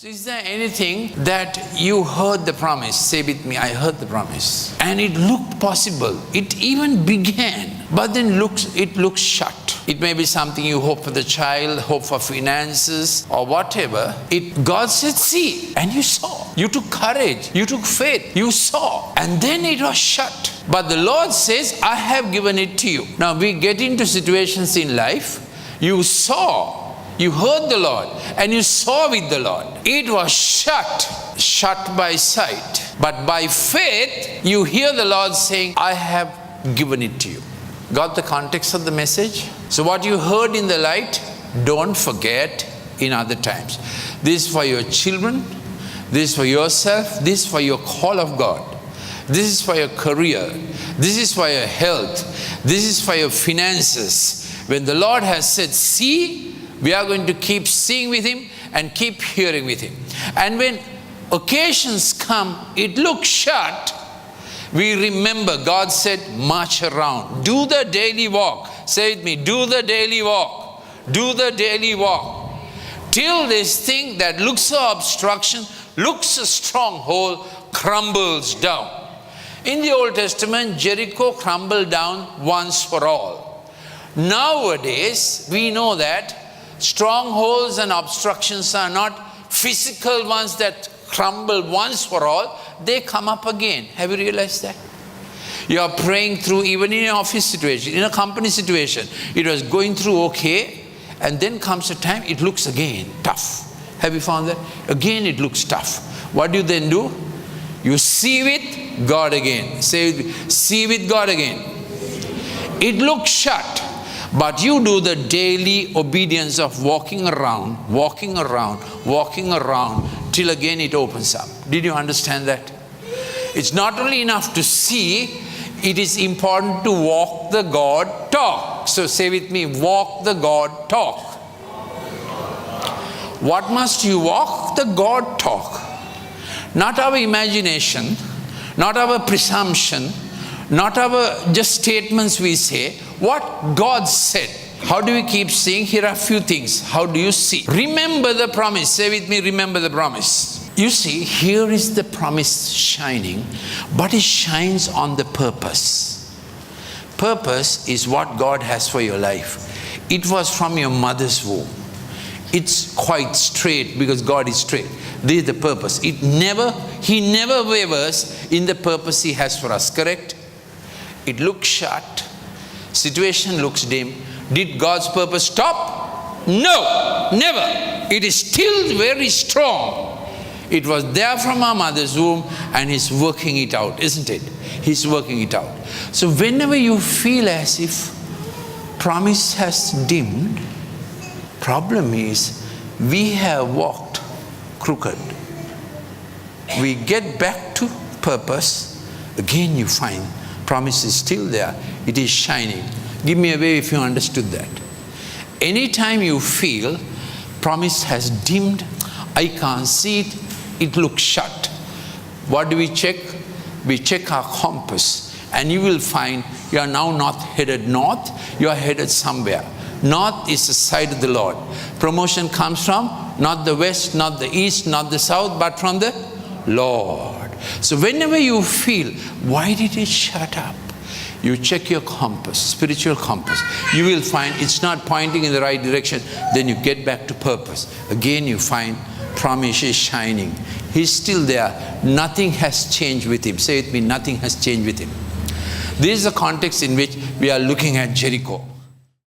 So is there anything that you heard the promise? Say with me, I heard the promise. And it looked possible. It even began, but then it looks shut. It may be something you hope for the child, hope for finances, or whatever. God said, see, and you saw. You took courage, you took faith, you saw. And then it was shut. But the Lord says, I have given it to you. Now we get into situations in life, you saw. You heard the Lord and you saw with the Lord. It was shut by sight. But by faith, you hear the Lord saying, I have given it to you. Got the context of the message? So what you heard in the light, don't forget in other times. This is for your children. This is for yourself. This is for your call of God. This is for your career. This is for your health. This is for your finances. When the Lord has said, see, we are going to keep seeing with Him and keep hearing with Him. And when occasions come, it looks shut, we remember God said, march around. Do the daily walk. Say with me, do the daily walk. Do the daily walk. Till this thing that looks a obstruction, looks a stronghold, crumbles down. In the Old Testament, Jericho crumbled down once for all. Nowadays, we know that strongholds and obstructions are not physical ones that crumble once for all. They come up again. Have you realized that? You are praying through, even in an office situation, in a company situation, it was going through okay, and then comes a time it looks again tough. Have you found that? Again it looks tough. What do you then do? You see with God again. Say, see with God again. It looks shut. But you do the daily obedience of walking around, till again it opens up. Did you understand that? It's not only enough to see, it is important to walk the God talk. So say with me, walk the God talk. What must you walk? The God talk. Not our imagination, not our presumption, not our just statements we say. What God said. How do we keep saying? Here are a few things. How do you see? Remember the promise. Say with me, remember the promise. You see, here is the promise shining, but it shines on the purpose. Purpose is what God has for your life. It was from your mother's womb. It's quite straight because God is straight. This is the purpose. He never wavers in the purpose He has for us, correct? It looks shut. Situation looks dim. Did God's purpose stop? No, never. It is still very strong. It was there from our mother's womb and He's working it out, isn't it? He's working it out. So whenever you feel as if promise has dimmed, problem is we have walked crooked. We get back to purpose, again you find promise is still there. It is shining. Give me a wave if you understood that. Anytime you feel promise has dimmed, I can't see it, it looks shut. What do we check? We check our compass, and you will find you are now not headed north, you are headed somewhere. North is the side of the Lord. Promotion comes from not the west, not the east, not the south, but from the Lord. So whenever you feel, why did it shut up? You check your compass, spiritual compass. You will find it's not pointing in the right direction. Then you get back to purpose. Again you find promise is shining. He's still there. Nothing has changed with Him. Say with me, nothing has changed with Him. This is the context in which we are looking at Jericho.